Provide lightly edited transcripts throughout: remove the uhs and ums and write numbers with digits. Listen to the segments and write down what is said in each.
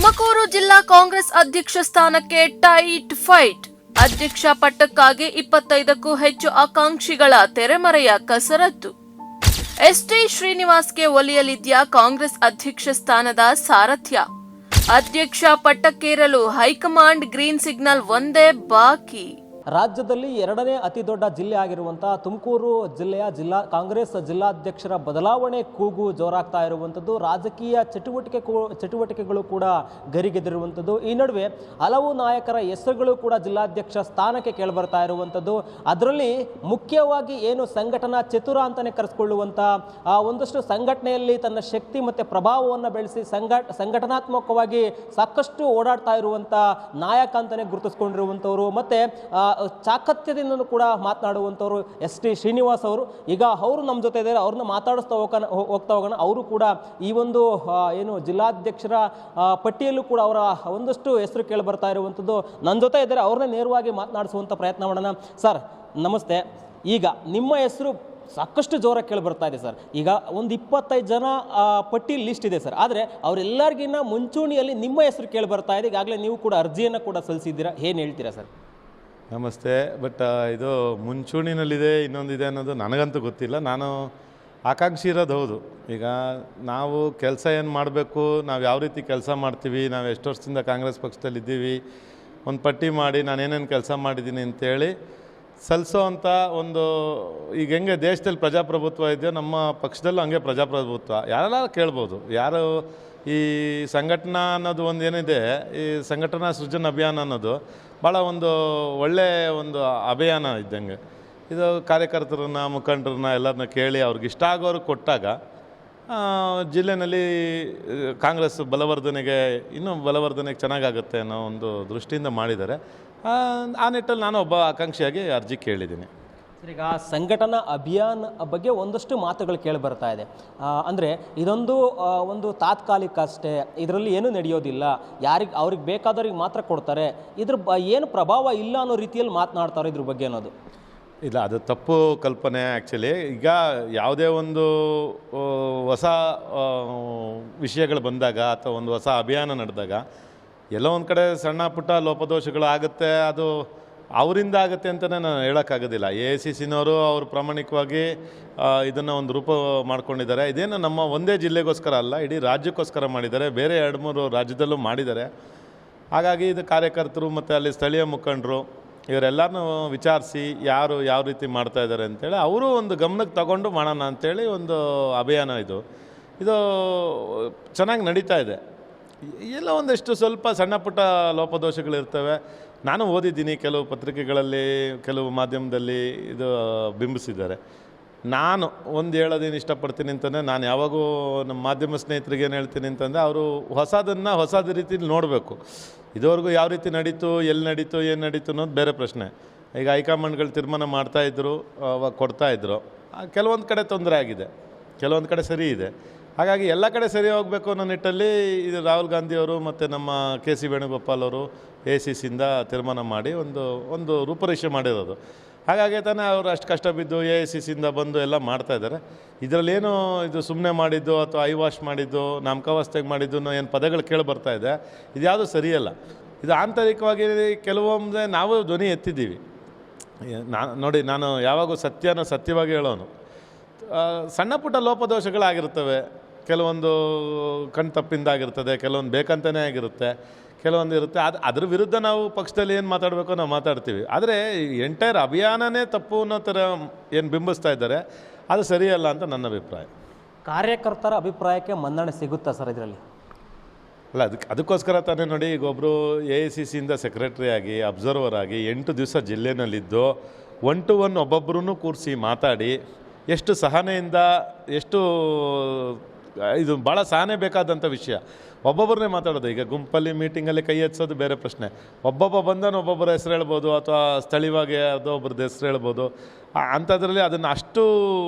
ತುಮಕೂರು ಜಿಲ್ಲಾ ಕಾಂಗ್ರೆಸ್ ಅಧ್ಯಕ್ಷ ಸ್ಥಾನಕ್ಕೆ ಟೈಟ್ ಫೈಟ್. ಅಧ್ಯಕ್ಷ ಪಟ್ಟಕ್ಕಾಗಿ 25ಕ್ಕೂ ಹೆಚ್ಚು ಆಕಾಂಕ್ಷಿಗಳ ತೆರೆಮರೆಯ ಕಸರತ್ತು. ಎಸ್ಟಿ ಶ್ರೀನಿವಾಸ್ಗೆ ಒಲಿಯಲಿದ್ಯಾ ಕಾಂಗ್ರೆಸ್ ಅಧ್ಯಕ್ಷ ಸ್ಥಾನದ ಸಾರಥ್ಯ? ಅಧ್ಯಕ್ಷ ಪಟ್ಟಕ್ಕೇರಲು ಹೈಕಮಾಂಡ್ ಗ್ರೀನ್ ಸಿಗ್ನಲ್ ಒಂದೇ ಬಾಕಿ. ರಾಜ್ಯದಲ್ಲಿ ಎರಡನೇ ಅತಿ ದೊಡ್ಡ ಜಿಲ್ಲೆ ಆಗಿರುವಂತಹ ತುಮಕೂರು ಜಿಲ್ಲೆಯ ಕಾಂಗ್ರೆಸ್ ಜಿಲ್ಲಾಧ್ಯಕ್ಷರ ಬದಲಾವಣೆ ಕೂಗು ಜೋರಾಗ್ತಾ ಇರುವಂಥದ್ದು. ರಾಜಕೀಯ ಚಟುವಟಿಕೆಗಳು ಕೂಡ ಗರಿಗೆದರಿರುವಂಥದ್ದು. ಈ ನಡುವೆ ಹಲವು ನಾಯಕರ ಹೆಸರುಗಳು ಕೂಡ ಜಿಲ್ಲಾಧ್ಯಕ್ಷ ಸ್ಥಾನಕ್ಕೆ ಕೇಳಿಬರ್ತಾ ಇರುವಂಥದ್ದು. ಅದರಲ್ಲಿ ಮುಖ್ಯವಾಗಿ ಏನು ಸಂಘಟನಾ ಚತುರ ಅಂತಲೇ ಕರೆಸ್ಕೊಳ್ಳುವಂಥ ಒಂದಷ್ಟು ಸಂಘಟನೆಯಲ್ಲಿ ತನ್ನ ಶಕ್ತಿ ಮತ್ತು ಪ್ರಭಾವವನ್ನು ಬೆಳೆಸಿ ಸಂಘಟನಾತ್ಮಕವಾಗಿ ಸಾಕಷ್ಟು ಓಡಾಡ್ತಾ ಇರುವಂಥ ನಾಯಕ ಅಂತಲೇ ಗುರುತಿಸ್ಕೊಂಡಿರುವಂಥವ್ರು ಮತ್ತು ಚಾಕತ್ಯದಿಂದ ಕೂಡ ಮಾತನಾಡುವಂಥವ್ರು ಎಸ್.ಟಿ. ಶ್ರೀನಿವಾಸ್ ಅವರು. ಈಗ ಅವರು ನಮ್ಮ ಜೊತೆ ಇದ್ದಾರೆ, ಅವ್ರನ್ನ ಮಾತಾಡಿಸ್ತಾ ಹೋಗ್ತಾ ಹೋಗೋಣ. ಅವರು ಕೂಡ ಈ ಒಂದು ಏನು ಜಿಲ್ಲಾಧ್ಯಕ್ಷರ ಪಟ್ಟಿಯಲ್ಲೂ ಕೂಡ ಅವರ ಒಂದಷ್ಟು ಹೆಸರು ಕೇಳಿ ಬರ್ತಾ ಇರುವಂಥದ್ದು. ನನ್ನ ಜೊತೆ ಇದ್ದಾರೆ, ಅವ್ರನ್ನೇ ನೇರವಾಗಿ ಮಾತನಾಡಿಸುವಂಥ ಪ್ರಯತ್ನ ಮಾಡೋಣ. ಸರ್ ನಮಸ್ತೆ. ಈಗ ನಿಮ್ಮ ಹೆಸರು ಸಾಕಷ್ಟು ಜೋರಾಗಿ ಕೇಳಿ ಬರ್ತಾ ಇದೆ ಸರ್. ಈಗ ಒಂದು 25 ಜನ ಪಟ್ಟಿ ಲಿಸ್ಟ್ ಇದೆ ಸರ್, ಆದರೆ ಅವರೆಲ್ಲರಿಗಿನ್ನ ಮುಂಚೂಣಿಯಲ್ಲಿ ನಿಮ್ಮ ಹೆಸರು ಕೇಳಿ ಬರ್ತಾ ಇದೆ. ಈಗಾಗಲೇ ನೀವು ಕೂಡ ಅರ್ಜಿಯನ್ನು ಕೂಡ ಸಲ್ಲಿಸಿದ್ದೀರಾ, ಏನು ಹೇಳ್ತೀರಾ ಸರ್? ನಮಸ್ತೆ. ಬಟ್ ಇದು ಮುಂಚೂಣಿನಲ್ಲಿದೆ ಇನ್ನೊಂದಿದೆ ಅನ್ನೋದು ನನಗಂತೂ ಗೊತ್ತಿಲ್ಲ. ನಾನು ಆಕಾಂಕ್ಷಿ ಇರೋದು ಹೌದು. ಈಗ ನಾವು ಕೆಲಸ ಏನು ಮಾಡಬೇಕು, ನಾವು ಯಾವ ರೀತಿ ಕೆಲಸ ಮಾಡ್ತೀವಿ, ನಾವು ಎಷ್ಟು ವರ್ಷದಿಂದ ಕಾಂಗ್ರೆಸ್ ಪಕ್ಷದಲ್ಲಿ ಇದ್ದೀವಿ, ಒಂದು ಪಟ್ಟಿ ಮಾಡಿ ನಾನು ಏನೇನು ಕೆಲಸ ಮಾಡಿದ್ದೀನಿ ಅಂತೇಳಿ ಸಲ್ಲಿಸೋ ಅಂಥ ಒಂದು, ಈಗ ಹೆಂಗೆ ದೇಶದಲ್ಲಿ ಪ್ರಜಾಪ್ರಭುತ್ವ ಇದೆಯೋ ನಮ್ಮ ಪಕ್ಷದಲ್ಲೂ ಹಂಗೆ ಪ್ರಜಾಪ್ರಭುತ್ವ. ಯಾರೆಲ್ಲ ಕೇಳ್ಬೋದು. ಯಾರು ಈ ಸಂಘಟನಾ ಅನ್ನೋದು ಒಂದು ಏನಿದೆ, ಈ ಸಂಘಟನಾ ಸೃಜನ ಅಭಿಯಾನ ಅನ್ನೋದು ಭಾಳ ಒಂದು ಒಳ್ಳೆಯ ಒಂದು ಅಭಿಯಾನ ಇದ್ದಂಗೆ. ಇದು ಕಾರ್ಯಕರ್ತರನ್ನ ಮುಖಂಡರನ್ನ ಎಲ್ಲರನ್ನ ಕೇಳಿ ಅವ್ರಿಗೆ ಇಷ್ಟ ಆಗೋರು ಕೊಟ್ಟಾಗ ಜಿಲ್ಲೆಯಲ್ಲಿ ಕಾಂಗ್ರೆಸ್ ಬಲವರ್ಧನೆಗೆ ಇನ್ನೂ ಬಲವರ್ಧನೆಗೆ ಚೆನ್ನಾಗಾಗುತ್ತೆ ಅನ್ನೋ ಒಂದು ದೃಷ್ಟಿಯಿಂದ ಮಾಡಿದ್ದಾರೆ. ಆ ನಿಟ್ಟಲ್ಲಿ ನಾನು ಒಬ್ಬ ಆಕಾಂಕ್ಷಿಯಾಗಿ ಅರ್ಜಿ ಕೇಳಿದ್ದೀನಿ. ಈಗ ಸಂಘಟನಾ ಅಭಿಯಾನ ಬಗ್ಗೆ ಒಂದಷ್ಟು ಮಾತುಗಳು ಕೇಳಿ ಬರ್ತಾ ಇದೆ. ಅಂದರೆ ಇದೊಂದು ಒಂದು ತಾತ್ಕಾಲಿಕ ಅಷ್ಟೇ, ಇದರಲ್ಲಿ ಏನೂ ನಡೆಯೋದಿಲ್ಲ, ಅವ್ರಿಗೆ ಬೇಕಾದವ್ರಿಗೆ ಮಾತ್ರ ಕೊಡ್ತಾರೆ, ಇದ್ರ ಏನು ಪ್ರಭಾವ ಇಲ್ಲ ಅನ್ನೋ ರೀತಿಯಲ್ಲಿ ಮಾತನಾಡ್ತಾರೆ ಇದ್ರ ಬಗ್ಗೆ ಅನ್ನೋದು. ಇಲ್ಲ, ಅದು ತಪ್ಪು ಕಲ್ಪನೆ. ಆ್ಯಕ್ಚುಲಿ ಈಗ ಯಾವುದೇ ಒಂದು ಹೊಸ ವಿಷಯಗಳು ಬಂದಾಗ ಅಥವಾ ಒಂದು ಹೊಸ ಅಭಿಯಾನ ನಡೆದಾಗ ಎಲ್ಲೋ ಒಂದು ಕಡೆ ಸಣ್ಣ ಪುಟ್ಟ ಲೋಪದೋಷಗಳು ಆಗುತ್ತೆ. ಅದು ಅವರಿಂದ ಆಗುತ್ತೆ ಅಂತಲೇ ನಾನು ಹೇಳೋಕ್ಕಾಗೋದಿಲ್ಲ. AICCನವರು ಅವರು ಪ್ರಾಮಾಣಿಕವಾಗಿ ಇದನ್ನು ಒಂದು ರೂಪ ಮಾಡ್ಕೊಂಡಿದ್ದಾರೆ. ಇದೇನು ನಮ್ಮ ಒಂದೇ ಜಿಲ್ಲೆಗೋಸ್ಕರ ಅಲ್ಲ, ಇಡೀ ರಾಜ್ಯಕ್ಕೋಸ್ಕರ ಮಾಡಿದ್ದಾರೆ. ಬೇರೆ 2-3 ರಾಜ್ಯದಲ್ಲೂ ಮಾಡಿದ್ದಾರೆ. ಹಾಗಾಗಿ ಇದು ಕಾರ್ಯಕರ್ತರು ಮತ್ತು ಅಲ್ಲಿ ಸ್ಥಳೀಯ ಮುಖಂಡರು ಇವರೆಲ್ಲರನ್ನೂ ವಿಚಾರಿಸಿ ಯಾರು ಯಾವ ರೀತಿ ಮಾಡ್ತಾಯಿದ್ದಾರೆ ಅಂತೇಳಿ ಅವರು ಒಂದು ಗಮನಕ್ಕೆ ತಗೊಂಡು ಮಾಡೋಣ ಅಂಥೇಳಿ ಒಂದು ಅಭಿಯಾನ ಇದು ಚೆನ್ನಾಗಿ ನಡೀತಾ ಇದೆ. ಎಲ್ಲ ಒಂದಷ್ಟು ಸ್ವಲ್ಪ ಸಣ್ಣ ಪುಟ್ಟ ಲೋಪದೋಷಗಳಿರ್ತವೆ. ನಾನು ಓದಿದ್ದೀನಿ, ಕೆಲವು ಪತ್ರಿಕೆಗಳಲ್ಲಿ ಕೆಲವು ಮಾಧ್ಯಮದಲ್ಲಿ ಇದು ಬಿಂಬಿಸಿದ್ದಾರೆ. ನಾನು ಒಂದು ಹೇಳೋದೇನು ಇಷ್ಟಪಡ್ತೀನಿ ಅಂತಂದರೆ, ನಾನು ಯಾವಾಗೂ ನಮ್ಮ ಮಾಧ್ಯಮ ಸ್ನೇಹಿತರಿಗೆ ಏನು ಹೇಳ್ತೀನಿ ಅಂತಂದರೆ, ಅವರು ಹೊಸದ ರೀತಿಲಿ ನೋಡಬೇಕು. ಇದುವರೆಗೂ ಯಾವ ರೀತಿ ನಡೀತು, ಎಲ್ಲಿ ನಡೀತು, ಏನು ನಡೀತು ಅನ್ನೋದು ಬೇರೆ ಪ್ರಶ್ನೆ. ಈಗ ಹೈಕಮಾಂಡ್ಗಳು ತೀರ್ಮಾನ ಮಾಡ್ತಾಯಿದ್ರು, ಅವಾಗ ಕೊಡ್ತಾಯಿದ್ರು. ಕೆಲವೊಂದು ಕಡೆ ತೊಂದರೆ ಆಗಿದೆ, ಕೆಲವೊಂದು ಕಡೆ ಸರಿ ಇದೆ. ಹಾಗಾಗಿ ಎಲ್ಲ ಕಡೆ ಸರಿ ಹೋಗಬೇಕು ಅನ್ನೋ ನಿಟ್ಟಲ್ಲಿ ಇದು ರಾಹುಲ್ ಗಾಂಧಿಯವರು ಮತ್ತು ನಮ್ಮ KC ವೇಣುಗೋಪಾಲ್ ಅವರು AICCಯಿಂದ ತೀರ್ಮಾನ ಮಾಡಿ ಒಂದು ರೂಪರೇಷೆ ಮಾಡಿರೋದು. ಹಾಗಾಗಿ ತಾನೇ ಅವರು ಅಷ್ಟು ಕಷ್ಟ ಬಿದ್ದು AICCಯಿಂದ ಬಂದು ಎಲ್ಲ ಮಾಡ್ತಾಯಿದ್ದಾರೆ. ಇದರಲ್ಲೇನು ಇದು ಸುಮ್ಮನೆ ಮಾಡಿದ್ದು ಅಥವಾ ಐವಾಶ್ ಮಾಡಿದ್ದು, ನಾಮಕಾವಸ್ಥೆಗೆ ಮಾಡಿದ್ದು ಏನು ಪದಗಳು ಕೇಳಿ ಬರ್ತಾಯಿದೆ, ಇದು ಯಾವುದೂ ಸರಿಯಲ್ಲ. ಇದು ಆಂತರಿಕವಾಗಿ ಕೆಲವೊಮ್ಮೆ ನಾವು ಧ್ವನಿ ಎತ್ತಿದ್ದೀವಿ. ನೋಡಿ, ನಾನು ಯಾವಾಗೂ ಸತ್ಯವಾಗಿ ಹೇಳೋನು. ಸಣ್ಣ ಪುಟ್ಟ ಲೋಪದೋಷಗಳಾಗಿರ್ತವೆ, ಕೆಲವೊಂದು ಕಣ್ತಪ್ಪಿಂದಾಗಿರ್ತದೆ, ಕೆಲವೊಂದು ಬೇಕಂತಲೇ ಆಗಿರುತ್ತೆ, ಕೆಲವೊಂದು ಇರುತ್ತೆ. ಅದ್ರ ವಿರುದ್ಧ ನಾವು ಪಕ್ಷದಲ್ಲಿ ಏನು ಮಾತಾಡಬೇಕೋ ನಾವು ಮಾತಾಡ್ತೀವಿ. ಆದರೆ ಎಂಟೈರ್ ಅಭಿಯಾನನೇ ತಪ್ಪು ಅನ್ನೋ ಥರ ಏನು ಬಿಂಬಿಸ್ತಾ ಇದ್ದಾರೆ, ಅದು ಸರಿಯಲ್ಲ ಅಂತ ನನ್ನ ಅಭಿಪ್ರಾಯ. ಕಾರ್ಯಕರ್ತರ ಅಭಿಪ್ರಾಯಕ್ಕೆ ಮನ್ನಣೆ ಸಿಗುತ್ತಾ ಸರ್ ಇದರಲ್ಲಿ? ಅಲ್ಲ, ಅದಕ್ಕೋಸ್ಕರ ತಾನೇ ನೋಡಿ, ಈಗ ಒಬ್ಬರು AICCಯಿಂದ ಸೆಕ್ರೆಟರಿ ಆಗಿ, ಅಬ್ಸರ್ವರ್ ಆಗಿ 8 ದಿವಸ ಜಿಲ್ಲೆನಲ್ಲಿದ್ದು 1 to 1 ಒಬ್ಬೊಬ್ಬರೂ ಕೂರಿಸಿ ಮಾತಾಡಿ, ಎಷ್ಟು ಸಹನೆಯಿಂದ, ಎಷ್ಟು ಇದು ಭಾಳ ಸಹನೆ ಬೇಕಾದಂಥ ವಿಷಯ. ಒಬ್ಬೊಬ್ಬರನ್ನೇ ಮಾತಾಡೋದು. ಈಗ ಗುಂಪಲ್ಲಿ ಮೀಟಿಂಗಲ್ಲಿ ಕೈ ಎತ್ಸೋದು ಬೇರೆ ಪ್ರಶ್ನೆ. ಒಬ್ಬೊಬ್ಬರ ಹೆಸರು ಹೇಳ್ಬೋದು, ಅಥವಾ ಸ್ಥಳೀಯವಾಗಿ ಯಾವುದೋ ಒಬ್ಬರದ್ದು ಹೆಸರು ಹೇಳ್ಬೋದು. ಅಂಥದ್ರಲ್ಲಿ ಅದನ್ನು ಅಷ್ಟು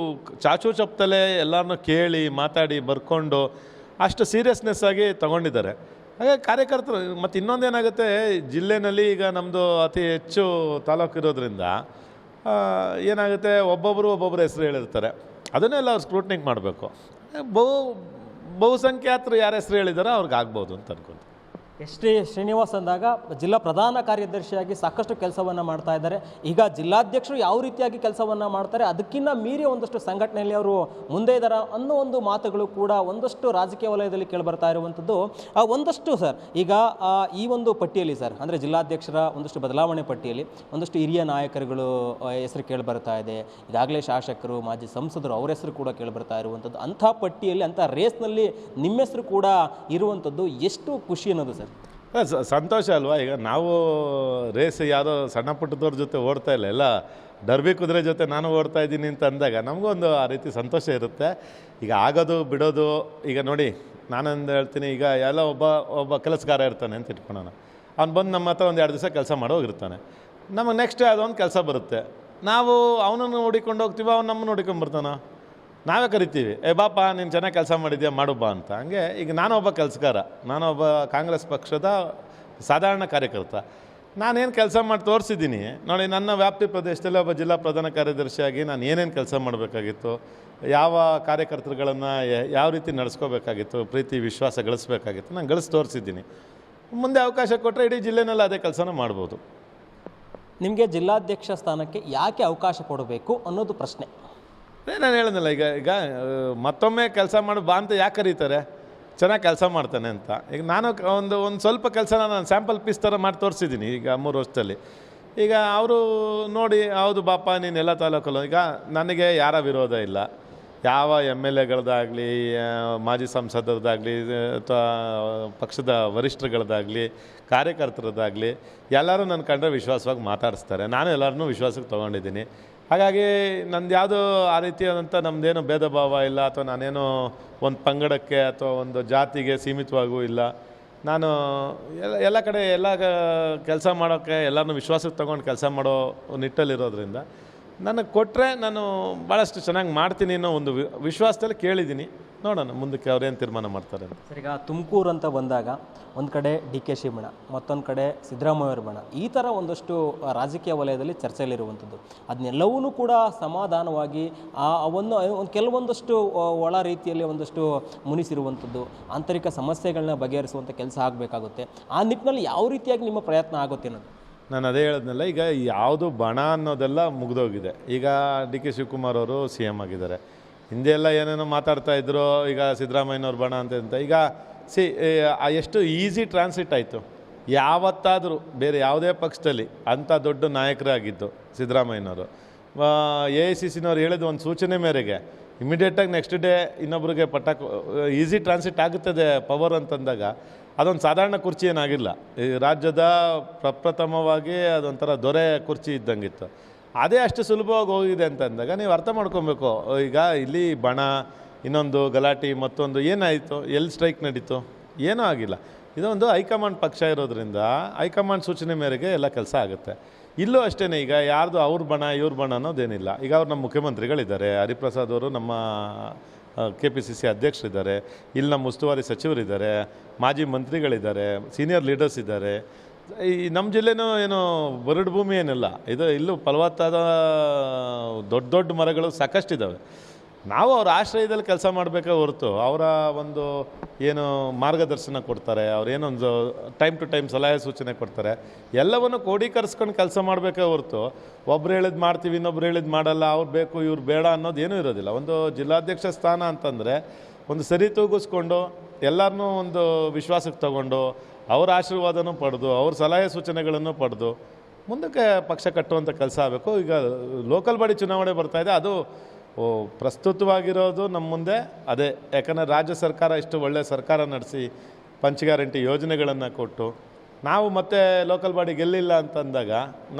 ಚಾಚು ಚಪ್ತಲೇ ಎಲ್ಲರನ್ನೂ ಕೇಳಿ ಮಾತಾಡಿ ಬರ್ಕೊಂಡು ಅಷ್ಟು ಸೀರಿಯಸ್ನೆಸ್ ಆಗಿ ತೊಗೊಂಡಿದ್ದಾರೆ. ಹಾಗಾಗಿ ಕಾರ್ಯಕರ್ತರು ಮತ್ತು ಇನ್ನೊಂದೇನಾಗುತ್ತೆ, ಜಿಲ್ಲೆಯಲ್ಲಿ ಈಗ ನಮ್ಮದು ಅತಿ ಹೆಚ್ಚು ತಾಲೂಕು ಇರೋದ್ರಿಂದ ಏನಾಗುತ್ತೆ, ಒಬ್ಬೊಬ್ಬರು ಹೆಸರು ಹೇಳಿರ್ತಾರೆ. ಅದನ್ನೆಲ್ಲ ಅವ್ರು ಸ್ಕ್ರೂಟ್ನಿಂಗ್ ಮಾಡಬೇಕು. ಬಹುಸಂಖ್ಯಾತರು ಯಾರ ಹೆಸರು ಹೇಳಿದಾರೋ ಅವ್ರಿಗೆ ಆಗ್ಬೋದು ಅಂತ ಅನ್ಕೊಂಡು. ಎಸ್ ಟಿ ಶ್ರೀನಿವಾಸ್ ಅಂದಾಗ ಜಿಲ್ಲಾ ಪ್ರಧಾನ ಕಾರ್ಯದರ್ಶಿಯಾಗಿ ಸಾಕಷ್ಟು ಕೆಲಸವನ್ನು ಮಾಡ್ತಾ ಇದ್ದಾರೆ. ಈಗ ಜಿಲ್ಲಾಧ್ಯಕ್ಷರು ಯಾವ ರೀತಿಯಾಗಿ ಕೆಲಸವನ್ನು ಮಾಡ್ತಾರೆ ಅದಕ್ಕಿಂತ ಮೀರಿ ಒಂದಷ್ಟು ಸಂಘಟನೆಯಲ್ಲಿ ಅವರು ಮುಂದೆ ಇದ್ದಾರೆ ಅನ್ನೋ ಒಂದು ಮಾತುಗಳು ಕೂಡ ಒಂದಷ್ಟು ರಾಜಕೀಯ ವಲಯದಲ್ಲಿ ಕೇಳಿಬರ್ತಾ ಇರುವಂಥದ್ದು. ಒಂದಷ್ಟು ಸರ್ ಈಗ ಈ ಒಂದು ಪಟ್ಟಿಯಲ್ಲಿ ಸರ್ ಅಂದರೆ ಜಿಲ್ಲಾಧ್ಯಕ್ಷರ ಒಂದಷ್ಟು ಬದಲಾವಣೆ ಪಟ್ಟಿಯಲ್ಲಿ ಒಂದಷ್ಟು ಹಿರಿಯ ನಾಯಕರುಗಳು ಹೆಸರು ಕೇಳಿಬರ್ತಾ ಇದೆ. ಈಗಾಗಲೇ ಶಾಸಕರು, ಮಾಜಿ ಸಂಸದರು ಅವರ ಹೆಸರು ಕೂಡ ಕೇಳಿಬರ್ತಾ ಇರುವಂಥದ್ದು. ಅಂಥ ಪಟ್ಟಿಯಲ್ಲಿ ಅಂಥ ರೇಸ್ನಲ್ಲಿ ನಿಮ್ಮ ಹೆಸರು ಕೂಡ ಇರುವಂಥದ್ದು ಎಷ್ಟು ಖುಷಿ ಅನ್ನೋದು ಸರ್? ಸಂತೋಷ ಅಲ್ವಾ. ಈಗ ನಾವು ರೇಸ್ ಯಾವುದೋ ಸಣ್ಣ ಪುಟ್ಟದವ್ರ ಜೊತೆ ಓಡ್ತಾ ಇಲ್ಲ, ಎಲ್ಲ ಡರ್ಬಿ ಕುದುರೆ ಜೊತೆ ನಾನು ಓಡ್ತಾ ಇದ್ದೀನಿ ಅಂತ ಅಂದಾಗ ನಮಗೂ ಒಂದು ಆ ರೀತಿ ಸಂತೋಷ ಇರುತ್ತೆ. ಈಗ ಆಗೋದು ಬಿಡೋದು, ಈಗ ನೋಡಿ ನಾನೊಂದು ಹೇಳ್ತೀನಿ, ಈಗ ಎಲ್ಲ ಒಬ್ಬ ಕೆಲಸಗಾರ ಇರ್ತಾನೆ ಅಂತ ಇಟ್ಕೊಳ್ಳೋಣ. ಅವ್ನು ಬಂದು ನಮ್ಮ ಹತ್ರ ಒಂದು 2 ದಿವಸ ಕೆಲಸ ಮಾಡೋಗಿರ್ತಾನೆ. ನಮಗೆ ನೆಕ್ಸ್ಟ್ ಯಾವುದೊಂದು ಕೆಲಸ ಬರುತ್ತೆ, ನಾವು ಅವನನ್ನು ನೋಡಿಕೊಂಡು ಹೋಗ್ತೀವಿ, ಅವ್ನು ನಮ್ಮನ್ನು ನೋಡಿಕೊಂಡ್ಬರ್ತಾನೆ. ನಾವೇ ಕರಿತೀವಿ, ಬಾಪ ನೀನು ಚೆನ್ನಾಗಿ ಕೆಲಸ ಮಾಡಿದ್ಯಾ ಮಾಡು ಬಾ ಅಂತ. ಹಂಗೆ ಈಗ ನಾನೊಬ್ಬ ಕೆಲಸಗಾರ, ನಾನೊಬ್ಬ ಕಾಂಗ್ರೆಸ್ ಪಕ್ಷದ ಸಾಧಾರಣ ಕಾರ್ಯಕರ್ತ. ನಾನೇನು ಕೆಲಸ ಮಾಡಿ ತೋರಿಸಿದ್ದೀನಿ ನೋಡಿ. ನನ್ನ ವ್ಯಾಪ್ತಿ ಪ್ರದೇಶದಲ್ಲಿ ಒಬ್ಬ ಜಿಲ್ಲಾ ಪ್ರಧಾನ ಕಾರ್ಯದರ್ಶಿಯಾಗಿ ನಾನು ಏನೇನು ಕೆಲಸ ಮಾಡಬೇಕಾಗಿತ್ತು, ಯಾವ ಕಾರ್ಯಕರ್ತರುಗಳನ್ನು ಯಾವ ರೀತಿ ನಡೆಸ್ಕೋಬೇಕಾಗಿತ್ತು, ಪ್ರೀತಿ ವಿಶ್ವಾಸ ಗಳಿಸ್ಬೇಕಾಗಿತ್ತು, ನಾನು ಗಳಿಸಿ ತೋರಿಸಿದ್ದೀನಿ. ಮುಂದೆ ಅವಕಾಶ ಕೊಟ್ಟರೆ ಇಡೀ ಜಿಲ್ಲೆನಲ್ಲಿ ಅದೇ ಕೆಲಸನ ಮಾಡ್ಬೋದು. ನಿಮಗೆ ಜಿಲ್ಲಾಧ್ಯಕ್ಷ ಸ್ಥಾನಕ್ಕೆ ಯಾಕೆ ಅವಕಾಶ ಕೊಡಬೇಕು ಅನ್ನೋದು ಪ್ರಶ್ನೆ. ನಾನು ಹೇಳಿದ್ನಲ್ಲ, ಈಗ ಮತ್ತೊಮ್ಮೆ ಕೆಲಸ ಮಾಡಿ ಬಾ ಅಂತ ಯಾಕೆ ಕರೀತಾರೆ, ಚೆನ್ನಾಗಿ ಕೆಲಸ ಮಾಡ್ತಾನೆ ಅಂತ. ಈಗ ನಾನು ಒಂದು ಸ್ವಲ್ಪ ಕೆಲಸನ ನಾನು ಸ್ಯಾಂಪಲ್ ಪೀಸ್ ಥರ ಮಾಡಿ ತೋರಿಸಿದ್ದೀನಿ ಈಗ 3 ವರ್ಷದಲ್ಲಿ. ಈಗ ಅವರು ನೋಡಿ ಹೌದು ಬಾಪ ನೀನು ಎಲ್ಲ ತಾಲೂಕಲ್ಲೂ. ಈಗ ನನಗೆ ಯಾರ ವಿರೋಧ ಇಲ್ಲ, ಯಾವ MLAಗಳದ್ದಾಗಲಿ, ಮಾಜಿ ಸಂಸದರದ್ದಾಗಲಿ, ಅಥವಾ ಪಕ್ಷದ ವರಿಷ್ಠರುಗಳದ್ದಾಗಲಿ, ಕಾರ್ಯಕರ್ತರದ್ದಾಗಲಿ ಎಲ್ಲರೂ ನನ್ನ ಕಂಡ್ರೆ ವಿಶ್ವಾಸವಾಗಿ ಮಾತಾಡಿಸ್ತಾರೆ. ನಾನು ಎಲ್ಲರನ್ನೂ ವಿಶ್ವಾಸಕ್ಕೆ ತೊಗೊಂಡಿದ್ದೀನಿ. ಹಾಗಾಗಿ ನಂದು ಯಾವುದೋ ಆ ರೀತಿಯಾದಂಥ ನಮ್ಮದೇನು ಭೇದ ಭಾವ ಇಲ್ಲ, ಅಥವಾ ನಾನೇನೋ ಒಂದು ಪಂಗಡಕ್ಕೆ ಅಥವಾ ಒಂದು ಜಾತಿಗೆ ಸೀಮಿತವಾಗೂ ಇಲ್ಲ. ನಾನು ಎಲ್ಲ ಕಡೆ ಎಲ್ಲ ಕೆಲಸ ಮಾಡೋಕ್ಕೆ ಎಲ್ಲರನ್ನೂ ವಿಶ್ವಾಸಕ್ಕೆ ತೊಗೊಂಡು ಕೆಲಸ ಮಾಡೋ ನಿಟ್ಟಲ್ಲಿರೋದ್ರಿಂದ ನನಗೆ ಕೊಟ್ಟರೆ ನಾನು ಭಾಳಷ್ಟು ಚೆನ್ನಾಗಿ ಮಾಡ್ತೀನಿ ಅನ್ನೋ ಒಂದು ವಿಶ್ವಾಸದಲ್ಲಿ ಕೇಳಿದ್ದೀನಿ. ನೋಡೋಣ ಮುಂದಕ್ಕೆ ಅವ್ರೇನು ತೀರ್ಮಾನ ಮಾಡ್ತಾರೆ ಅಂತ. ಸರ್, ಈಗ ತುಮಕೂರು ಅಂತ ಬಂದಾಗ ಒಂದು ಕಡೆ DK ಶಿ ಬಣ, ಮತ್ತೊಂದು ಕಡೆ ಸಿದ್ದರಾಮಯ್ಯವ್ರ ಬಣ, ಈ ಥರ ಒಂದಷ್ಟು ರಾಜಕೀಯ ವಲಯದಲ್ಲಿ ಚರ್ಚೆಯಲ್ಲಿರುವಂಥದ್ದು. ಅದನ್ನೆಲ್ಲವೂ ಕೂಡ ಸಮಾಧಾನವಾಗಿ ಒಂದು ಕೆಲವೊಂದಷ್ಟು ಒಳ ರೀತಿಯಲ್ಲಿ ಒಂದಷ್ಟು ಮುನಿಸಿರುವಂಥದ್ದು, ಆಂತರಿಕ ಸಮಸ್ಯೆಗಳನ್ನ ಬಗೆಹರಿಸುವಂಥ ಕೆಲಸ ಆಗಬೇಕಾಗುತ್ತೆ. ಆ ನಿಟ್ಟಿನಲ್ಲಿ ಯಾವ ರೀತಿಯಾಗಿ ನಿಮ್ಮ ಪ್ರಯತ್ನ ಆಗುತ್ತೆ ಅನ್ನೋದು ನಾನು ಅದೇ ಹೇಳೋದ್ನಲ್ಲ. ಈಗ ಯಾವುದು ಬಣ ಅನ್ನೋದೆಲ್ಲ ಮುಗಿದೋಗಿದೆ. ಈಗ DK ಶಿವಕುಮಾರ್ ಅವರು CM ಆಗಿದ್ದಾರೆ. ಹಿಂದೆ ಎಲ್ಲ ಏನೇನೋ ಮಾತಾಡ್ತಾ ಇದ್ರು, ಈಗ ಸಿದ್ದರಾಮಯ್ಯನವ್ರ ಬಣ ಅಂತ. ಈಗ ಎಷ್ಟು ಈಸಿ ಟ್ರಾನ್ಸಿಟ್ ಆಯಿತು. ಯಾವತ್ತಾದರೂ ಬೇರೆ ಯಾವುದೇ ಪಕ್ಷದಲ್ಲಿ ಅಂಥ ದೊಡ್ಡ ನಾಯಕರಾಗಿದ್ದು ಸಿದ್ದರಾಮಯ್ಯನವರು, AICCನವ್ರು ಹೇಳಿದ ಒಂದು ಸೂಚನೆ ಮೇರೆಗೆ ಇಮಿಡಿಯೇಟಾಗಿ ನೆಕ್ಸ್ಟ್ ಡೇ ಇನ್ನೊಬ್ರಿಗೆ ಈಸಿ ಟ್ರಾನ್ಸಿಟ್ ಆಗುತ್ತದೆ ಪವರ್ ಅಂತಂದಾಗ ಅದೊಂದು ಸಾಧಾರಣ ಕುರ್ಚಿ ಏನಾಗಿಲ್ಲ. ಈ ರಾಜ್ಯದ ಪ್ರಪ್ರಥಮವಾಗಿ ಅದೊಂಥರ ದೊರೆ ಕುರ್ಚಿ ಇದ್ದಂಗಿತ್ತು. ಅದೇ ಅಷ್ಟು ಸುಲಭವಾಗಿ ಹೋಗಿದೆ ಅಂತಂದಾಗ ನೀವು ಅರ್ಥ ಮಾಡ್ಕೊಬೇಕು. ಈಗ ಇಲ್ಲಿ ಬಣ, ಇನ್ನೊಂದು ಗಲಾಟೆ, ಮತ್ತೊಂದು ಏನಾಯಿತು, ಎಲ್ಲಿ ಸ್ಟ್ರೈಕ್ ನಡೀತು, ಏನೂ ಆಗಿಲ್ಲ. ಇದೊಂದು ಹೈಕಮಾಂಡ್ ಪಕ್ಷ ಇರೋದ್ರಿಂದ ಹೈಕಮಾಂಡ್ ಸೂಚನೆ ಮೇರೆಗೆ ಎಲ್ಲ ಕೆಲಸ ಆಗುತ್ತೆ. ಇಲ್ಲೂ ಅಷ್ಟೇ. ಈಗ ಯಾರ್ದು ಅವ್ರ ಬಣ ಇವ್ರ ಬಣ ಅನ್ನೋದೇನಿಲ್ಲ. ಈಗ ಅವ್ರು ನಮ್ಮ ಮುಖ್ಯಮಂತ್ರಿಗಳಿದ್ದಾರೆ, ಹರಿಪ್ರಸಾದ್ ಅವರು ನಮ್ಮ KPCC ಅಧ್ಯಕ್ಷರಿದ್ದಾರೆ, ಇಲ್ಲಿ ನಮ್ಮ ಉಸ್ತುವಾರಿ ಸಚಿವರಿದ್ದಾರೆ, ಮಾಜಿ ಮಂತ್ರಿಗಳಿದ್ದಾರೆ, ಸೀನಿಯರ್ ಲೀಡರ್ಸ್ ಇದ್ದಾರೆ. ಈ ನಮ್ಮ ಜಿಲ್ಲೆನೂ ಏನು ಬರಡು ಭೂಮಿ ಏನಿಲ್ಲ. ಇಲ್ಲೂ ಫಲವತ್ತಾದ ದೊಡ್ಡ ದೊಡ್ಡ ಮರಗಳು ಸಾಕಷ್ಟಿದ್ದಾವೆ. ನಾವು ಅವ್ರ ಆಶ್ರಯದಲ್ಲಿ ಕೆಲಸ ಮಾಡಬೇಕೇ ಹೊರತು ಅವರ ಒಂದು ಏನು ಮಾರ್ಗದರ್ಶನ ಕೊಡ್ತಾರೆ, ಅವ್ರೇನೊಂದು ಟೈಮ್ ಟು ಟೈಮ್ ಸಲಹೆ ಸೂಚನೆ ಕೊಡ್ತಾರೆ, ಎಲ್ಲವನ್ನು ಕ್ರೋಢೀಕರಿಸ್ಕೊಂಡು ಕೆಲಸ ಮಾಡಬೇಕೇ ಹೊರತು ಒಬ್ರು ಹೇಳಿದ್ ಮಾಡ್ತೀವಿ ಇನ್ನೊಬ್ರು ಹೇಳಿದ್ ಮಾಡಲ್ಲ, ಅವ್ರು ಬೇಕು ಇವ್ರು ಬೇಡ ಅನ್ನೋದೇನೂ ಇರೋದಿಲ್ಲ. ಒಂದು ಜಿಲ್ಲಾಧ್ಯಕ್ಷ ಸ್ಥಾನ ಅಂತಂದರೆ ಒಂದು ಸರಿ ತೂಗಿಸ್ಕೊಂಡು ಎಲ್ಲರನ್ನೂ ಒಂದು ವಿಶ್ವಾಸಕ್ಕೆ ತಗೊಂಡು ಅವ್ರ ಆಶೀರ್ವಾದನೂ ಪಡೆದು ಅವ್ರ ಸಲಹೆ ಸೂಚನೆಗಳನ್ನು ಪಡೆದು ಮುಂದಕ್ಕೆ ಪಕ್ಷ ಕಟ್ಟುವಂಥ ಕೆಲಸ ಆಗಬೇಕು. ಈಗ ಲೋಕಲ್ ಬಾಡಿ ಚುನಾವಣೆ ಬರ್ತಾಯಿದೆ, ಅದು ಪ್ರಸ್ತುತವಾಗಿರೋದು ನಮ್ಮ ಮುಂದೆ ಅದೇ. ಯಾಕಂದರೆ ರಾಜ್ಯ ಸರ್ಕಾರ ಇಷ್ಟು ಒಳ್ಳೆಯ ಸರ್ಕಾರ ನಡೆಸಿ ಪಂಚ ಗ್ಯಾರಂಟಿ ಯೋಜನೆಗಳನ್ನು ಕೊಟ್ಟು ನಾವು ಮತ್ತೆ ಲೋಕಲ್ ಬಾಡಿ ಗೆಲ್ಲಿಲ್ಲ ಅಂತಂದಾಗ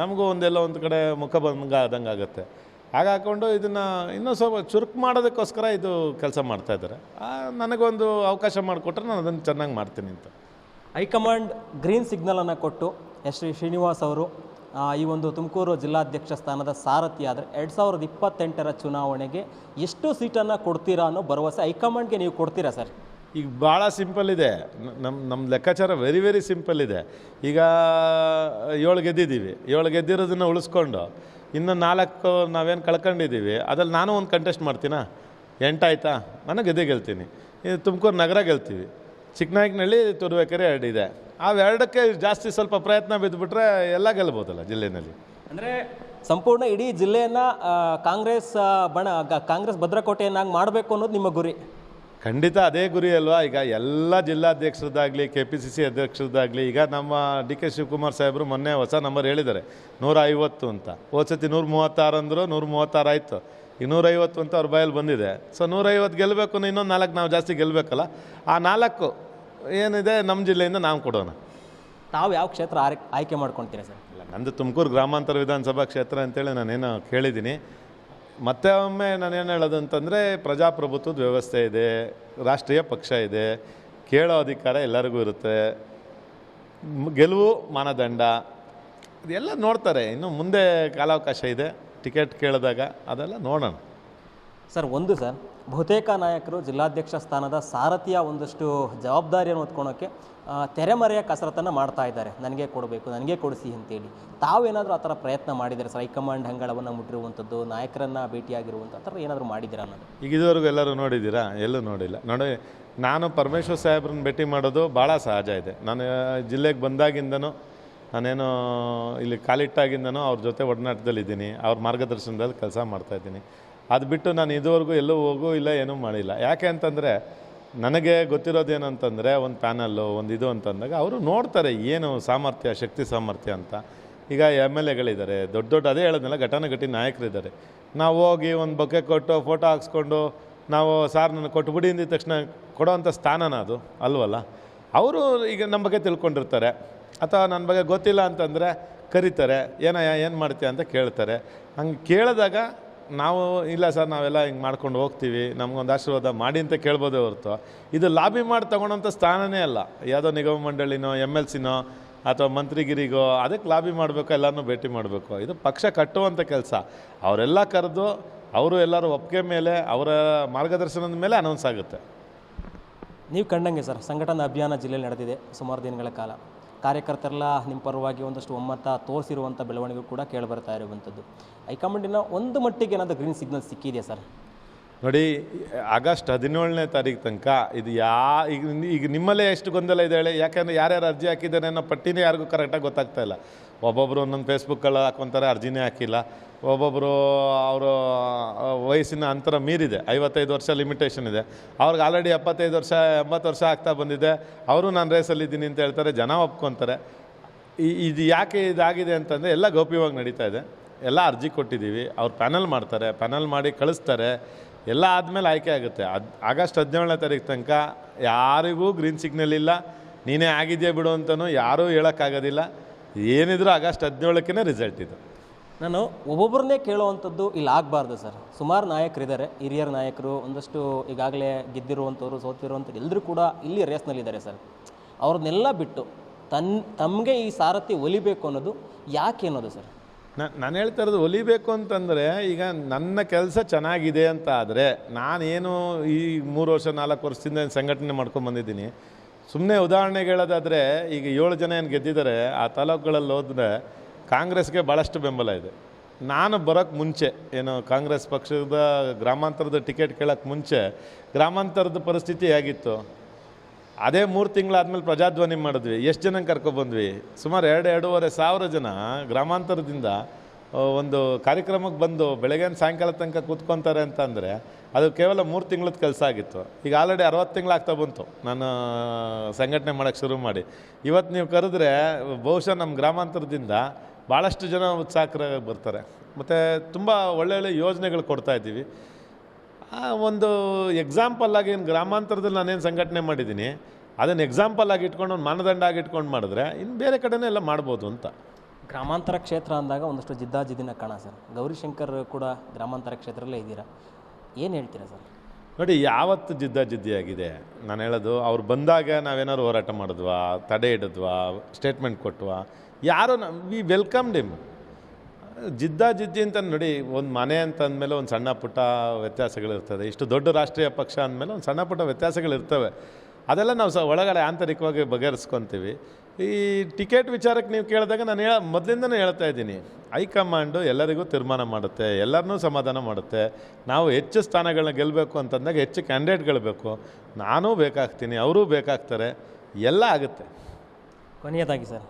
ನಮಗೂ ಒಂದೆಲ್ಲ ಒಂದು ಕಡೆ ಮುಖಭಂಗ ಆದಂಗೆ ಆಗುತ್ತೆ. ಹಾಗಾಕೊಂಡು ಇದನ್ನು ಇನ್ನೂ ಸ್ವಲ್ಪ ಚುರುಕು ಮಾಡೋದಕ್ಕೋಸ್ಕರ ಇದು ಕೆಲಸ ಮಾಡ್ತಾಯಿದ್ದಾರೆ. ನನಗೊಂದು ಅವಕಾಶ ಮಾಡಿಕೊಟ್ರೆ ನಾನು ಅದನ್ನು ಚೆನ್ನಾಗಿ ಮಾಡ್ತೀನಿ ಅಂತ. ಹೈಕಮಾಂಡ್ ಗ್ರೀನ್ ಸಿಗ್ನಲನ್ನು ಕೊಟ್ಟು ಎಸ್ ಶ್ರೀನಿವಾಸ್ ಅವರು ಈ ಒಂದು ತುಮಕೂರು ಜಿಲ್ಲಾಧ್ಯಕ್ಷ ಸ್ಥಾನದ ಸಾರಥಿ ಆದರೆ 2028ರ ಚುನಾವಣೆಗೆ ಎಷ್ಟು ಸೀಟನ್ನು ಕೊಡ್ತೀರಾ ಅನ್ನೋ ಭರವಸೆ ಹೈಕಮಾಂಡ್ಗೆ ನೀವು ಕೊಡ್ತೀರಾ ಸರ್? ಈಗ ಭಾಳ ಸಿಂಪಲ್ ಇದೆ. ನಮ್ಮ ಲೆಕ್ಕಾಚಾರ ವೆರಿ ಸಿಂಪಲ್ ಇದೆ. ಈಗ 7 ಗೆದ್ದಿದ್ದೀವಿ, 7 ಗೆದ್ದಿರೋದನ್ನು ಉಳಿಸ್ಕೊಂಡು ಇನ್ನು 4 ನಾವೇನು ಕಳ್ಕೊಂಡಿದ್ದೀವಿ ಅದ್ರಲ್ಲಿ ನಾನು ಒಂದು ಕಂಟೆಸ್ಟ್ ಮಾಡ್ತೀನಾ? 8 ಆಯಿತಾ? ನಾನು ಗೆದ್ದೇ ಗೆಲ್ತೀನಿ. ತುಮಕೂರು ನಗರ ಗೆಲ್ತೀವಿ, ಚಿಕ್ಕನಾಯಕನಹಳ್ಳಿ ತುರುವೇಕೆರೆ 2 ಇದೆ. ಅವೆರಡಕ್ಕೆ ಜಾಸ್ತಿ ಸ್ವಲ್ಪ ಪ್ರಯತ್ನ ಬಿದ್ದುಬಿಟ್ರೆ ಎಲ್ಲ ಗೆಲ್ಬೋದಲ್ಲ ಜಿಲ್ಲೆಯಲ್ಲಿ. ಅಂದರೆ ಸಂಪೂರ್ಣ ಇಡೀ ಜಿಲ್ಲೆಯನ್ನು ಕಾಂಗ್ರೆಸ್ ಭದ್ರಕೋಟೆಯನ್ನಾಗಿ ಮಾಡಬೇಕು ಅನ್ನೋದು ನಿಮ್ಮ ಗುರಿ? ಖಂಡಿತ ಅದೇ ಗುರಿ ಅಲ್ವಾ. ಈಗ ಎಲ್ಲ ಜಿಲ್ಲಾಧ್ಯಕ್ಷರದ್ದಾಗಲಿ KPCC ಅಧ್ಯಕ್ಷರದ್ದಾಗಲಿ, ಈಗ ನಮ್ಮ DK ಶಿವಕುಮಾರ್ ಸಾಹೇಬರು ಮೊನ್ನೆ ಹೊಸ ನಂಬರ್ ಹೇಳಿದ್ದಾರೆ 150 ಅಂತ. ಹೋದ ಸತಿ 136 ಅಂದರು, 136 ಆಯಿತು. ಈಗ 150 ಅಂತ ಅವ್ರ ಬಾಯಲ್ಲಿ ಬಂದಿದೆ. ಸೊ 150 ಗೆಲ್ಲಬೇಕು, ಇನ್ನೊಂದು 4 ನಾವು ಜಾಸ್ತಿ ಗೆಲ್ಲಬೇಕಲ್ಲ. ಆ 4 ಏನಿದೆ ನಮ್ಮ ಜಿಲ್ಲೆಯಿಂದ ನಾವು ಕೊಡೋಣ. ತಾವು ಯಾವ ಕ್ಷೇತ್ರ ಆಯ್ಕೆ ಮಾಡ್ಕೊಳ್ತೀರಾ ಸರ್? ಇಲ್ಲ, ನಂದು ತುಮಕೂರು ಗ್ರಾಮಾಂತರ ವಿಧಾನಸಭಾ ಕ್ಷೇತ್ರ ಅಂತೇಳಿ ನಾನೇನು ಕೇಳಿದ್ದೀನಿ. ಮತ್ತೆ ಒಮ್ಮೆ ನಾನೇನು ಹೇಳೋದು ಅಂತಂದರೆ, ಪ್ರಜಾಪ್ರಭುತ್ವದ ವ್ಯವಸ್ಥೆ ಇದೆ, ರಾಷ್ಟ್ರೀಯ ಪಕ್ಷ ಇದೆ, ಕೇಳೋ ಅಧಿಕಾರ ಎಲ್ಲರಿಗೂ ಇರುತ್ತೆ, ಗೆಲುವು ಮಾನದಂಡ ಇದೆಲ್ಲ ನೋಡ್ತಾರೆ. ಇನ್ನು ಮುಂದೆ ಕಾಲಾವಕಾಶ ಇದೆ, ಟಿಕೆಟ್ ಕೇಳಿದಾಗ ಅದೆಲ್ಲ ನೋಡೋಣ. ಸರ್, ಬಹುತೇಕ ನಾಯಕರು ಜಿಲ್ಲಾಧ್ಯಕ್ಷ ಸ್ಥಾನದ ಸಾರಥಿಯ ಒಂದಷ್ಟು ಜವಾಬ್ದಾರಿಯನ್ನು ಹೊತ್ಕೊಳೋಕ್ಕೆ ತೆರೆಮರೆಯ ಕಸರತ್ತನ್ನು ಮಾಡ್ತಾ ಇದ್ದಾರೆ. ನನಗೆ ಕೊಡಬೇಕು, ನನಗೆ ಕೊಡಿಸಿ ಅಂತೇಳಿ. ತಾವೇನಾದರೂ ಆ ಥರ ಪ್ರಯತ್ನ ಮಾಡಿದ್ದೀರಾ ಸರ್? ಹೈಕಮಾಂಡ್ ಅಂಗಳವನ್ನು ಮುಟ್ಟಿರುವಂಥದ್ದು, ನಾಯಕರನ್ನು ಭೇಟಿಯಾಗಿರುವಂಥ ಆ ಥರ ಏನಾದರೂ ಮಾಡಿದ್ದೀರಾ ಅನ್ನೋದು? ಈಗ ಇದುವರೆಗೂ ಎಲ್ಲರೂ ನೋಡಿದ್ದೀರಾ? ಎಲ್ಲೂ ನೋಡಿಲ್ಲ. ನಾನು ಪರಮೇಶ್ವರ್ ಸಾಹೇಬ್ರನ್ನ ಭೇಟಿ ಮಾಡೋದು ಭಾಳ ಸಹಜ ಇದೆ. ನಾನು ಜಿಲ್ಲೆಗೆ ಬಂದಾಗಿಂದನೂ, ನಾನೇನು ಇಲ್ಲಿ ಕಾಲಿಟ್ಟಾಗಿಂದನೂ ಅವ್ರ ಜೊತೆ ಒಡನಾಟದಲ್ಲಿದ್ದೀನಿ, ಅವ್ರ ಮಾರ್ಗದರ್ಶನದಲ್ಲಿ ಕೆಲಸ ಮಾಡ್ತಾಯಿದ್ದೀನಿ. ಅದು ಬಿಟ್ಟು ನಾನು ಇದುವರೆಗೂ ಎಲ್ಲೂ ಹೋಗೂ ಇಲ್ಲ, ಏನೂ ಮಾಡಿಲ್ಲ. ಯಾಕೆ ಅಂತಂದರೆ, ನನಗೆ ಗೊತ್ತಿರೋದೇನು ಅಂತಂದರೆ, ಒಂದು ಪ್ಯಾನಲ್ಲು ಒಂದು ಇದು ಅಂತಂದಾಗ ಅವರು ನೋಡ್ತಾರೆ ಏನು ಸಾಮರ್ಥ್ಯ, ಶಕ್ತಿ ಸಾಮರ್ಥ್ಯ ಅಂತ. ಈಗ MLAಗಳಿದ್ದಾರೆ, ದೊಡ್ಡ ಅದೇ ಹೇಳೋದಲ್ಲ, ಘಟಾನುಘಟಿ ನಾಯಕರಿದ್ದಾರೆ. ನಾವು ಹೋಗಿ ಒಂದು ಬೊಕ್ಕೆ ಕೊಟ್ಟು ಫೋಟೋ ಹಾಕ್ಸ್ಕೊಂಡು ನಾವು ಸಾರ್ ನನಗೆ ಕೊಟ್ಬಿಡಿ ಅಂದಿದ ತಕ್ಷಣ ಕೊಡೋವಂಥ ಸ್ಥಾನನ ಅದು ಅಲ್ವಲ್ಲ. ಅವರು ಈಗ ನಮ್ಮ ಬಗ್ಗೆ ತಿಳ್ಕೊಂಡಿರ್ತಾರೆ, ಅಥವಾ ನನ್ನ ಬಗ್ಗೆ ಗೊತ್ತಿಲ್ಲ ಅಂತಂದರೆ ಕರೀತಾರೆ, ಏನು ಮಾಡ್ತೀಯ ಅಂತ ಕೇಳ್ತಾರೆ. ಹಂಗೆ ಕೇಳಿದಾಗ ನಾವು ಇಲ್ಲ ಸರ್, ನಾವೆಲ್ಲ ಹಿಂಗೆ ಮಾಡ್ಕೊಂಡು ಹೋಗ್ತೀವಿ, ನಮಗೊಂದು ಆಶೀರ್ವಾದ ಮಾಡಿ ಅಂತ ಕೇಳ್ಬೋದೇ ಹೊರತು ಇದು ಲಾಬಿ ಮಾಡಿ ತೊಗೊಳೋಂಥ ಸ್ಥಾನನೇ ಅಲ್ಲ. ಯಾವುದೋ ನಿಗಮ ಮಂಡಳಿನೋ MLCನೋ ಅಥವಾ ಮಂತ್ರಿಗಿರಿಗೋ ಅದಕ್ಕೆ ಲಾಬಿ ಮಾಡಬೇಕು, ಎಲ್ಲರನ್ನೂ ಭೇಟಿ ಮಾಡಬೇಕು. ಇದು ಪಕ್ಷ ಕಟ್ಟುವಂಥ ಕೆಲಸ. ಅವರೆಲ್ಲ ಕರೆದು ಅವರು ಎಲ್ಲರೂ ಒಪ್ಪಿಗೆ ಮೇಲೆ, ಅವರ ಮಾರ್ಗದರ್ಶನದ ಮೇಲೆ ಅನೌನ್ಸ್ ಆಗುತ್ತೆ. ನೀವು ಕಂಡಂಗೆ ಸರ್, ಸಂಘಟನಾ ಅಭಿಯಾನ ಜಿಲ್ಲೆಯಲ್ಲಿ ನಡೆದಿದೆ ಸುಮಾರು ದಿನಗಳ ಕಾಲ. ಕಾರ್ಯಕರ್ತರೆಲ್ಲ ನಿಮ್ಮ ಪರವಾಗಿ ಒಂದಷ್ಟು ಒಮ್ಮತ ತೋರಿಸಿರುವಂಥ ಬೆಳವಣಿಗೆ ಕೂಡ ಕೇಳಿಬರ್ತಾ ಇರುವಂಥದ್ದು. ಹೈಕಮಾಂಡಿನ ಒಂದು ಮಟ್ಟಿಗೆ ಏನಾದರೂ ಗ್ರೀನ್ ಸಿಗ್ನಲ್ ಸಿಕ್ಕಿದೆಯಾ ಸರ್? ನೋಡಿ, ಆಗಸ್ಟ್ 17ನೇ ತಾರೀಕು ತನಕ ಇದು ಈಗ ನಿಮ್ಮಲ್ಲೇ ಎಷ್ಟು ಗೊಂದಲ ಇದೆ ಹೇಳಿ. ಯಾಕೆಂದರೆ ಯಾರ್ಯಾರು ಅರ್ಜಿ ಹಾಕಿದ್ದಾರೆ ಅನ್ನೋ ಪಟ್ಟಿನೇ ಯಾರಿಗೂ ಕರೆಕ್ಟಾಗಿ ಗೊತ್ತಾಗ್ತಾ ಇಲ್ಲ. ಒಬ್ಬೊಬ್ಬರು ಒಂದೊಂದು ಫೇಸ್ಬುಕ್ಕಲ್ಲಿ ಹಾಕ್ಕೊಂತಾರೆ, ಅರ್ಜಿನೇ ಹಾಕಿಲ್ಲ. ಒಬ್ಬೊಬ್ಬರು ಅವರು ವಯಸ್ಸಿನ ಅಂತರ ಮೀರಿದೆ, 55 ವರ್ಷ ಲಿಮಿಟೇಷನ್ ಇದೆ. ಅವ್ರಿಗೆ ಆಲ್ರೆಡಿ 75 ವರ್ಷ 80 ವರ್ಷ ಆಗ್ತಾ ಬಂದಿದೆ, ಅವರು ನಾನು ರೇಸಲ್ಲಿದ್ದೀನಿ ಅಂತ ಹೇಳ್ತಾರೆ, ಜನ ಒಪ್ಕೊತಾರೆ. ಇದು ಯಾಕೆ ಇದಾಗಿದೆ ಅಂತಂದರೆ, ಎಲ್ಲ ಗೌಪ್ಯವಾಗಿ ನಡೀತಾ ಇದೆ. ಎಲ್ಲ ಅರ್ಜಿ ಕೊಟ್ಟಿದ್ದೀವಿ, ಅವ್ರು ಪ್ಯಾನಲ್ ಮಾಡ್ತಾರೆ, ಪ್ಯಾನಲ್ ಮಾಡಿ ಕಳಿಸ್ತಾರೆ, ಎಲ್ಲ ಆದಮೇಲೆ ಆಯ್ಕೆ ಆಗುತ್ತೆ. ಆಗಸ್ಟ್ 17ನೇ ತಾರೀಕು ತನಕ ಯಾರಿಗೂ ಗ್ರೀನ್ ಸಿಗ್ನಲ್ ಇಲ್ಲ. ನೀನೇ ಆಗಿದೆಯಾ ಬಿಡು ಅಂತಲೂ ಯಾರೂ ಹೇಳೋಕ್ಕಾಗೋದಿಲ್ಲ. ಏನಿದ್ರು ಆಗಸ್ಟ್ 17ಕ್ಕೇ ರಿಸಲ್ಟ್ ಇದು. ನಾನು ಒಬ್ಬೊಬ್ಬರನ್ನೇ ಕೇಳುವಂಥದ್ದು ಇಲ್ಲಿ ಆಗಬಾರ್ದು ಸರ್. ಸುಮಾರು ನಾಯಕರಿದ್ದಾರೆ, ಹಿರಿಯರ ನಾಯಕರು, ಒಂದಷ್ಟು ಈಗಾಗಲೇ ಗೆದ್ದಿರುವಂಥವ್ರು, ಸೋತಿರುವಂಥವ್ರು ಎಲ್ಲರೂ ಕೂಡ ಇಲ್ಲಿ ರೇಸ್ನಲ್ಲಿದ್ದಾರೆ ಸರ್. ಅವ್ರನ್ನೆಲ್ಲ ಬಿಟ್ಟು ತಮಗೆ ಈ ಸಾರಥಿ ಒಲಿಬೇಕು ಅನ್ನೋದು ಯಾಕೆ ಅನ್ನೋದು ಸರ್? ನಾನು ಹೇಳ್ತಾ ಇರೋದು, ಒಲಿಬೇಕು ಅಂತಂದರೆ, ಈಗ ನನ್ನ ಕೆಲಸ ಚೆನ್ನಾಗಿದೆ ಅಂತ ಆದರೆ, ನಾನೇನು ಈ 3 ವರ್ಷ 4 ವರ್ಷದಿಂದ ಸಂಘಟನೆ ಮಾಡ್ಕೊಂಡು ಬಂದಿದ್ದೀನಿ. ಸುಮ್ಮನೆ ಉದಾಹರಣೆಗೆ ಹೇಳೋದಾದರೆ, ಈಗ 7 ಜನ ಏನು ಗೆದ್ದಿದ್ದಾರೆ, ಆ ತಾಲೂಕುಗಳಲ್ಲಿ ಹೋದರೆ ಕಾಂಗ್ರೆಸ್ಗೆ ಭಾಳಷ್ಟು ಬೆಂಬಲ ಇದೆ. ನಾನು ಬರೋಕ್ಕೆ ಮುಂಚೆ, ಏನು ಕಾಂಗ್ರೆಸ್ ಪಕ್ಷದ ಗ್ರಾಮಾಂತರದ ಟಿಕೆಟ್ ಕೇಳೋಕ್ಕೆ ಮುಂಚೆ ಗ್ರಾಮಾಂತರದ ಪರಿಸ್ಥಿತಿ ಹೇಗಿತ್ತು, ಅದೇ 3 ತಿಂಗಳಾದಮೇಲೆ ಪ್ರಜಾಧ್ವನಿ ಮಾಡಿದ್ವಿ. ಎಷ್ಟು ಜನ ಕರ್ಕೊಬಂದ್ವಿ? ಸುಮಾರು 2-2.5 ಸಾವಿರ ಜನ ಗ್ರಾಮಾಂತರದಿಂದ ಒಂದು ಕಾರ್ಯಕ್ರಮಕ್ಕೆ ಬಂದು ಬೆಳಗ್ಗೆ ಸಾಯಂಕಾಲ ತನಕ ಕೂತ್ಕೊತಾರೆ ಅಂತಂದರೆ, ಅದು ಕೇವಲ 3 ತಿಂಗಳದ ಕೆಲಸ ಆಗಿತ್ತು. ಈಗ ಆಲ್ರೆಡಿ 60 ತಿಂಗಳಾಗ್ತಾ ಬಂತು ನಾನು ಸಂಘಟನೆ ಮಾಡೋಕ್ಕೆ ಶುರು ಮಾಡಿ. ಇವತ್ತು ನೀವು ಕರೆದ್ರೆ ಬಹುಶಃ ನಮ್ಮ ಗ್ರಾಮಾಂತರದಿಂದ ಭಾಳಷ್ಟು ಜನ ಉತ್ಸಾಹಕರಾಗಿ ಬರ್ತಾರೆ. ಮತ್ತು ತುಂಬ ಒಳ್ಳೊಳ್ಳೆ ಯೋಜನೆಗಳು ಕೊಡ್ತಾಯಿದ್ದೀವಿ. ಒಂದು ಎಕ್ಸಾಂಪಲ್ಲಾಗಿ ಏನು ಗ್ರಾಮಾಂತರದಲ್ಲಿ ನಾನೇನು ಸಂಘಟನೆ ಮಾಡಿದ್ದೀನಿ, ಅದನ್ನು ಎಕ್ಸಾಂಪಲ್ ಆಗಿ ಇಟ್ಕೊಂಡು, ಒಂದು ಮಾನದಂಡ ಆಗಿ ಇಟ್ಕೊಂಡು ಮಾಡಿದ್ರೆ ಇನ್ನು ಬೇರೆ ಕಡೆನೇ ಎಲ್ಲ ಮಾಡ್ಬೋದು ಅಂತ. ಗ್ರಾಮಾಂತರ ಕ್ಷೇತ್ರ ಅಂದಾಗ ಒಂದಷ್ಟು ಜಿದ್ದಾಜಿದ್ದಿನ ಕಣ ಸರ್. ಗೌರಿಶಂಕರ್ ಕೂಡ ಗ್ರಾಮಾಂತರ ಕ್ಷೇತ್ರದಲ್ಲೇ ಇದ್ದೀರಾ, ಏನು ಹೇಳ್ತೀರಾ ಸರ್? ನೋಡಿ, ಯಾವತ್ತು ಜಿದ್ದಾಜಿದ್ದಿಯಾಗಿದೆ. ನಾನು ಹೇಳೋದು, ಅವ್ರು ಬಂದಾಗ ನಾವೇನಾದ್ರು ಹೋರಾಟ ಮಾಡಿದ್ವಾ, ತಡೆ ಹಿಡಿದ್ವಾ, ಸ್ಟೇಟ್ಮೆಂಟ್ ಕೊಟ್ವಾ? ಯಾರು ವಿ ವೆಲ್ಕಮ್ ಡಿಮ್. ಜಿದ್ದಾಜಿದ್ದಿ ಅಂತ ನೋಡಿ, ಒಂದು ಮನೆ ಅಂತ ಅಂದಮೇಲೆ ಒಂದು ಸಣ್ಣ ಪುಟ್ಟ ವ್ಯತ್ಯಾಸಗಳಿರ್ತದೆ. ಇಷ್ಟು ದೊಡ್ಡ ರಾಷ್ಟ್ರೀಯ ಪಕ್ಷ ಅಂದಮೇಲೆ ಒಂದು ಸಣ್ಣ ಪುಟ್ಟ ವ್ಯತ್ಯಾಸಗಳಿರ್ತವೆ. ಅದೆಲ್ಲ ನಾವು ಒಳಗಡೆ ಆಂತರಿಕವಾಗಿ ಬಗೆಹರಿಸ್ಕೊತೀವಿ. ಈ ಟಿಕೆಟ್ ವಿಚಾರಕ್ಕೆ ನೀವು ಕೇಳಿದಾಗ ನಾನು ಮೊದಲಿಂದನೂ ಹೇಳ್ತಾ ಇದ್ದೀನಿ, ಹೈಕಮಾಂಡು ಎಲ್ಲರಿಗೂ ತೀರ್ಮಾನ ಮಾಡುತ್ತೆ, ಎಲ್ಲರನ್ನೂ ಸಮಾಧಾನ ಮಾಡುತ್ತೆ. ನಾವು ಹೆಚ್ಚು ಸ್ಥಾನಗಳನ್ನ ಗೆಲ್ಲಬೇಕು ಅಂತಂದಾಗ ಹೆಚ್ಚು ಕ್ಯಾಂಡಿಡೇಟ್ಗಳು ಬೇಕು. ನಾನೂ ಬೇಕಾಗ್ತೀನಿ, ಅವರೂ ಬೇಕಾಗ್ತಾರೆ, ಎಲ್ಲ ಆಗುತ್ತೆ. ಕೊನೆಯದಾಗಿ ಸರ್,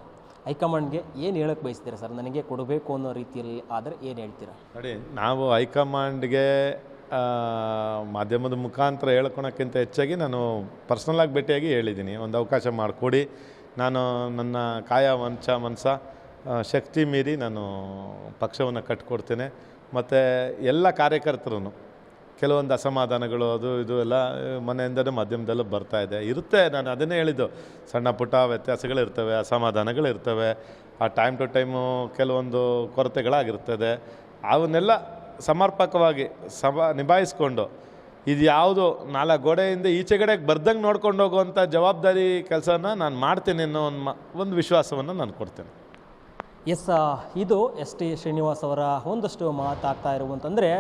ಹೈಕಮಾಂಡ್ಗೆ ಏನು ಹೇಳಕ್ಕೆ ಬಯಸ್ತೀರಾ ಸರ್? ನನಗೆ ಕೊಡಬೇಕು ಅನ್ನೋ ರೀತಿಯಲ್ಲಿ ಆದರೆ ಏನು ಹೇಳ್ತೀರಾ? ನೋಡಿ, ನಾವು ಹೈಕಮಾಂಡ್ಗೆ ಮಾಧ್ಯಮದ ಮುಖಾಂತರ ಹೇಳ್ಕೊಳಕ್ಕಿಂತ ಹೆಚ್ಚಾಗಿ ನಾನು ಪರ್ಸ್ನಲಾಗಿ ಭೇಟಿಯಾಗಿ ಹೇಳಿದ್ದೀನಿ, ಒಂದು ಅವಕಾಶ ಮಾಡಿಕೊಡಿ, ನಾನು ನನ್ನ ಕಾಯ ಮನಸ ಶಕ್ತಿ ಮೀರಿ ನಾನು ಪಕ್ಷವನ್ನು ಕಟ್ಕೊಡ್ತೇನೆ. ಮತ್ತು ಎಲ್ಲ ಕಾರ್ಯಕರ್ತರು ಕೆಲವೊಂದು ಅಸಮಾಧಾನಗಳು ಅದು ಇದು ಎಲ್ಲ ಮನೆಯಿಂದಲೂ ಮಾಧ್ಯಮದಲ್ಲೂ ಬರ್ತಾಯಿದೆ, ಇರುತ್ತೆ. ನಾನು ಅದನ್ನೇ ಹೇಳಿದ್ದು, ಸಣ್ಣ ಪುಟ್ಟ ವ್ಯತ್ಯಾಸಗಳಿರ್ತವೆ, ಅಸಮಾಧಾನಗಳಿರ್ತವೆ, ಆ ಟೈಮ್ ಟು ಟೈಮು ಕೆಲವೊಂದು ಕೊರತೆಗಳಾಗಿರ್ತದೆ. ಅವನ್ನೆಲ್ಲ ಸಮರ್ಪಕವಾಗಿ ನಿಭಾಯಿಸ್ಕೊಂಡು ಇದು ಯಾವುದು 4 ಗೋಡೆಯಿಂದ ಈಚೆಗಡೆಗೆ ಬರ್ದಂಗೆ ನೋಡ್ಕೊಂಡು ಹೋಗುವಂಥ ಜವಾಬ್ದಾರಿ ಕೆಲಸನ ನಾನು ಮಾಡ್ತೀನಿ ಅನ್ನೋ ಒಂದು ವಿಶ್ವಾಸವನ್ನು ನಾನು ಕೊಡ್ತೇನೆ. ಎಸ್, ಇದು ST ಶ್ರೀನಿವಾಸ್ ಅವರ ಒಂದಷ್ಟು ಮಾತಾಗ್ತಾ ಇರುವಂತಂದರೆ,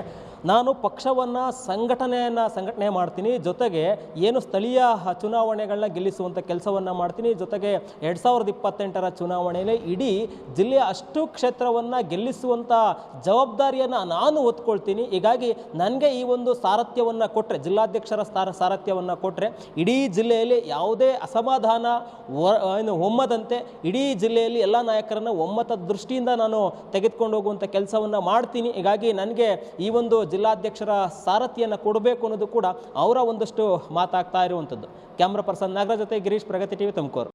ನಾನು ಪಕ್ಷವನ್ನು ಸಂಘಟನೆ ಮಾಡ್ತೀನಿ, ಜೊತೆಗೆ ಏನು ಸ್ಥಳೀಯ ಚುನಾವಣೆಗಳನ್ನ ಗೆಲ್ಲಿಸುವಂಥ ಕೆಲಸವನ್ನು ಮಾಡ್ತೀನಿ, ಜೊತೆಗೆ 2028ರ ಚುನಾವಣೆಯಲ್ಲಿ ಇಡೀ ಜಿಲ್ಲೆಯ ಅಷ್ಟು ಕ್ಷೇತ್ರವನ್ನು ಗೆಲ್ಲಿಸುವಂಥ ಜವಾಬ್ದಾರಿಯನ್ನು ನಾನು ಹೊತ್ಕೊಳ್ತೀನಿ. ಹೀಗಾಗಿ ನನಗೆ ಈ ಒಂದು ಸಾರಥ್ಯವನ್ನು ಕೊಟ್ಟರೆ, ಜಿಲ್ಲಾಧ್ಯಕ್ಷರ ಸಾರಥ್ಯವನ್ನು ಕೊಟ್ಟರೆ, ಇಡೀ ಜಿಲ್ಲೆಯಲ್ಲಿ ಯಾವುದೇ ಅಸಮಾಧಾನ ಒಮ್ಮದಂತೆ ಇಡೀ ಜಿಲ್ಲೆಯಲ್ಲಿ ಎಲ್ಲ ನಾಯಕರನ್ನು ಒಮ್ಮತದ ದೃಷ್ಟಿಯಿಂದ ನಾನು ತೆಗೆದುಕೊಂಡು ಹೋಗುವಂಥ ಕೆಲಸವನ್ನು ಮಾಡ್ತೀನಿ. ಹೀಗಾಗಿ ನನಗೆ ಈ ಒಂದು ಜಿಲ್ಲಾಧ್ಯಕ್ಷರ ಸಾರಥಿಯನ್ನು ಕೊಡಬೇಕು ಅನ್ನೋದು ಕೂಡ ಅವರ ಒಂದಷ್ಟು ಮಾತಾಗ್ತಾ ಇರುವಂಥದ್ದು. ಕ್ಯಾಮ್ರಾ ಪರ್ಸನ್ ನಾಗರಾಜ್ ಜೊತೆ ಗಿರೀಶ್, ಪ್ರಗತಿ ಟಿವಿ, ತುಮಕೂರು.